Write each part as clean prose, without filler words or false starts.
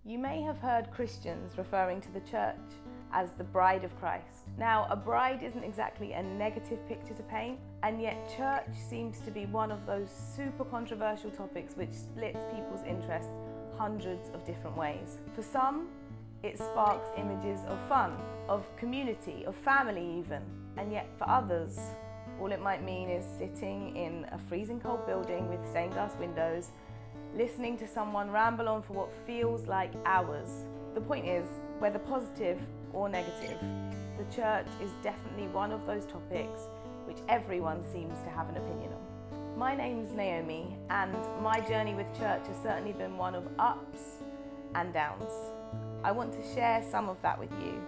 You may have heard Christians referring to the church as the bride of Christ. Now, a bride isn't exactly a negative picture to paint, and yet church seems to be one of those super controversial topics which splits people's interest hundreds of different ways. For some, it sparks images of fun, of community, of family even, and yet for others, all it might mean is sitting in a freezing cold building with stained glass windows, listening to someone ramble on for what feels like hours. The point is, whether positive or negative, the church is definitely one of those topics which everyone seems to have an opinion on. My name's Naomi, and my journey with church has certainly been one of ups and downs. I want to share some of that with you,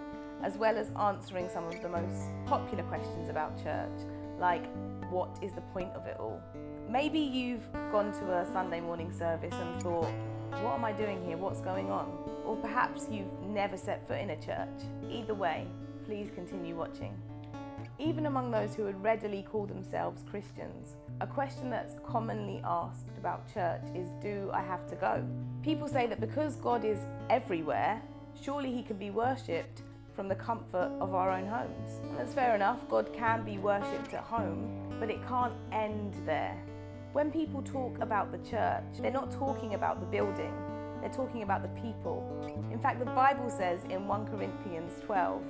as well as answering some of the most popular questions about church, like what is the point of it all? Maybe you've gone to a Sunday morning service and thought, what am I doing here? What's going on? Or perhaps you've never set foot in a church. Either way, please continue watching. Even among those who would readily call themselves Christians, a question that's commonly asked about church is, do I have to go? People say that because God is everywhere, surely he can be worshipped from the comfort of our own homes. And that's fair enough, God can be worshipped at home, but it can't end there. When people talk about the church, they're not talking about the building, they're talking about the people. In fact, the Bible says in 1 Corinthians 12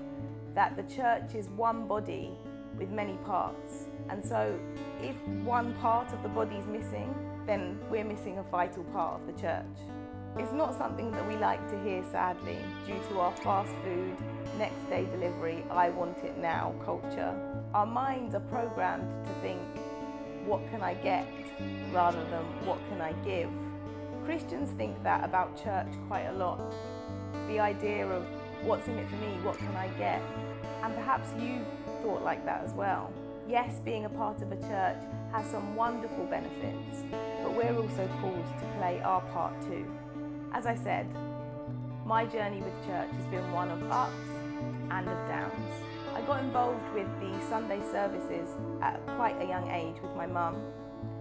that the church is one body with many parts. And so if one part of the body is missing, then we're missing a vital part of the church. It's not something that we like to hear, sadly, due to our fast food, next day delivery, I want it now culture. Our minds are programmed to think, what can I get, rather than what can I give? Christians think that about church quite a lot. The idea of what's in it for me, what can I get? And perhaps you've thought like that as well. Yes, being a part of a church has some wonderful benefits, but we're also called to play our part too. As I said, my journey with church has been one of ups and of downs. I got involved with the Sunday services at quite a young age with my mum,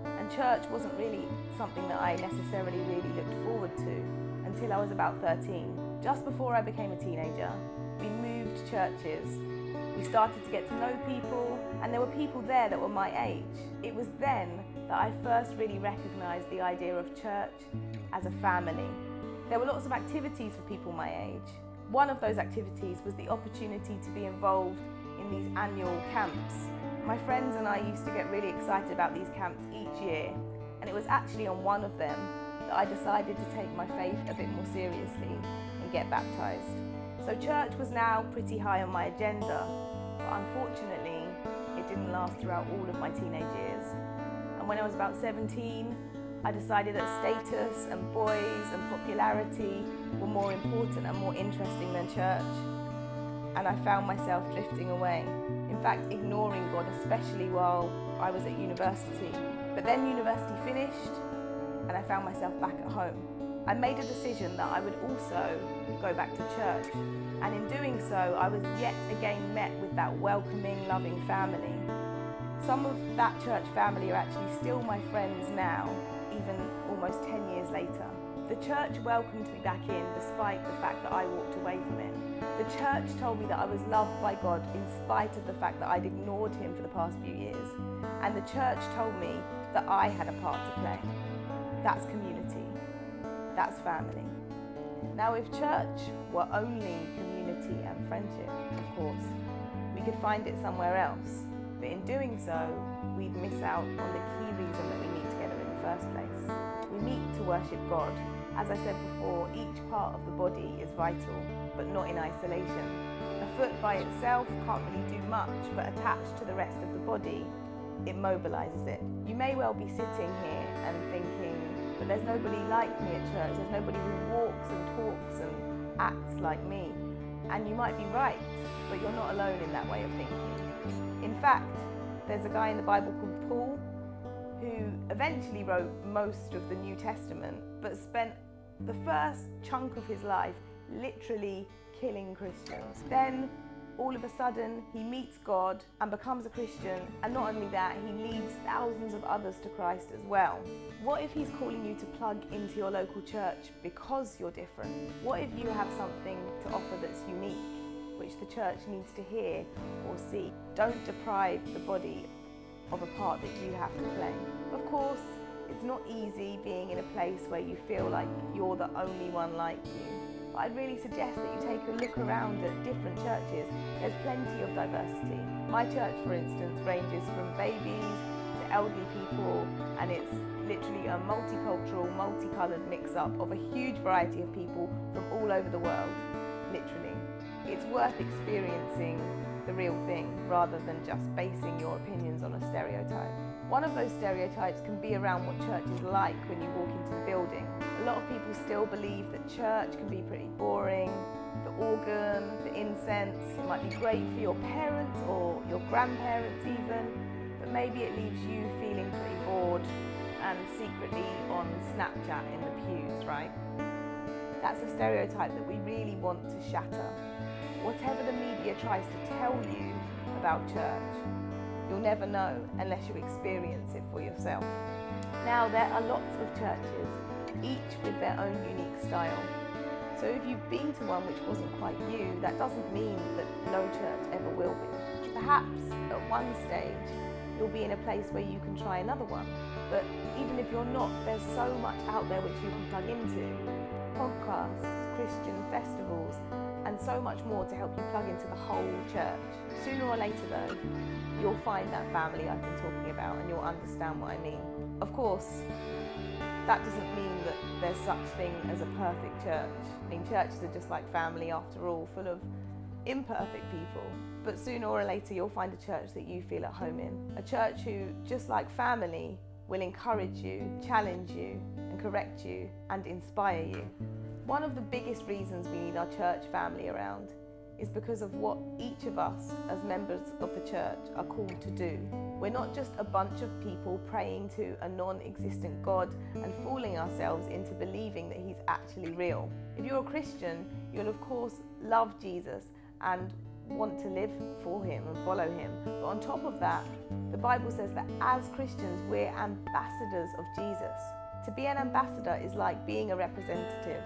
and church wasn't really something that I necessarily really looked forward to until I was about 13. Just before I became a teenager, we moved churches. We started to get to know people, and there were people there that were my age. It was then that I first really recognised the idea of church as a family. There were lots of activities for people my age. One of those activities was the opportunity to be involved in these annual camps. My friends and I used to get really excited about these camps each year, and it was actually on one of them that I decided to take my faith a bit more seriously and get baptised. So church was now pretty high on my agenda, but unfortunately it didn't last throughout all of my teenage years. And when I was about 17, I decided that status and boys and popularity were more important and more interesting than church, and I found myself drifting away. In fact, ignoring God, especially while I was at university. But then university finished and I found myself back at home. I made a decision that I would also go back to church, and in doing so I was yet again met with that welcoming, loving family. Some of that church family are actually still my friends now, even almost 10 years later. The church welcomed me back in despite the fact that I walked away from it. The church told me that I was loved by God in spite of the fact that I'd ignored him for the past few years. And the church told me that I had a part to play. That's community. That's family. Now, if church were only community and friendship, of course, we could find it somewhere else. But in doing so, we'd miss out on the key reason that we meet together in the first place. We meet to worship God. As I said before, each part of the body is vital, but not in isolation. A foot by itself can't really do much, but attached to the rest of the body, it mobilises it. You may well be sitting here and thinking, but there's nobody like me at church, there's nobody who walks and talks and acts like me. And you might be right, but you're not alone in that way of thinking. In fact, there's a guy in the Bible called Paul who eventually wrote most of the New Testament, but spent the first chunk of his life literally killing Christians. Then all of a sudden he meets God and becomes a Christian, and not only that, he leads thousands of others to Christ as well. What if he's calling you to plug into your local church because you're different? What if you have something to offer that's unique, which the church needs to hear or see? Don't deprive the body of a part that you have to play. Of course, it's not easy being in a place where you feel like you're the only one like you. But I'd really suggest that you take a look around at different churches. There's plenty of diversity. My church, for instance, ranges from babies to elderly people, and it's literally a multicultural, multicoloured mix-up of a huge variety of people from all over the world, literally. It's worth experiencing the real thing rather than just basing your opinions on a stereotype. One of those stereotypes can be around what church is like when you walk into the building. A lot of people still believe that church can be pretty boring. The organ, the incense, it might be great for your parents or your grandparents even, but maybe it leaves you feeling pretty bored and secretly on Snapchat in the pews, right? That's a stereotype that we really want to shatter. Whatever the media tries to tell you about church, you'll never know unless you experience it for yourself. Now, there are lots of churches, each with their own unique style. So if you've been to one which wasn't quite you, that doesn't mean that no church ever will be. Perhaps at one stage, you'll be in a place where you can try another one. But even if you're not, there's so much out there which you can plug into. Podcasts, Christian festivals, and so much more to help you plug into the whole church. Sooner or later though, you'll find that family I've been talking about and you'll understand what I mean. Of course, that doesn't mean that there's such thing as a perfect church. I mean, churches are just like family after all, full of imperfect people. But sooner or later you'll find a church that you feel at home in. A church who, just like family, will encourage you, challenge you, and correct you, and inspire you. One of the biggest reasons we need our church family around is because of what each of us as members of the church are called to do. We're not just a bunch of people praying to a non-existent God and fooling ourselves into believing that he's actually real. If you're a Christian, you'll of course love Jesus and want to live for him and follow him. But on top of that, the Bible says that as Christians, we're ambassadors of Jesus. To be an ambassador is like being a representative.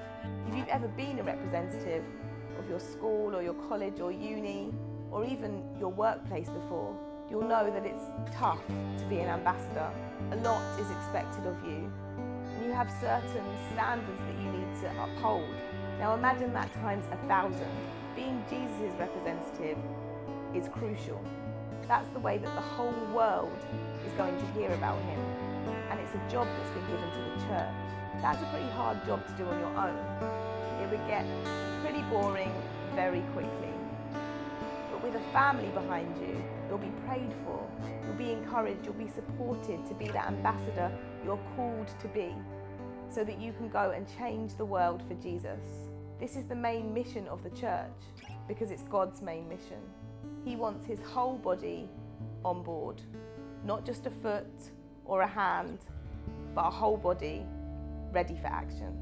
If you've ever been a representative of your school or your college or uni or even your workplace before, you'll know that it's tough to be an ambassador. A lot is expected of you, and you have certain standards that you need to uphold. Now imagine that times 1,000. Being Jesus' representative is crucial. That's the way that the whole world is going to hear about him. And it's a job that's been given to the church. That's a pretty hard job to do on your own. It would get pretty boring very quickly. But with a family behind you, you'll be prayed for, you'll be encouraged, you'll be supported to be that ambassador you're called to be, so that you can go and change the world for Jesus. This is the main mission of the church, because it's God's main mission. He wants his whole body on board, not just a foot or a hand, but a whole body ready for action.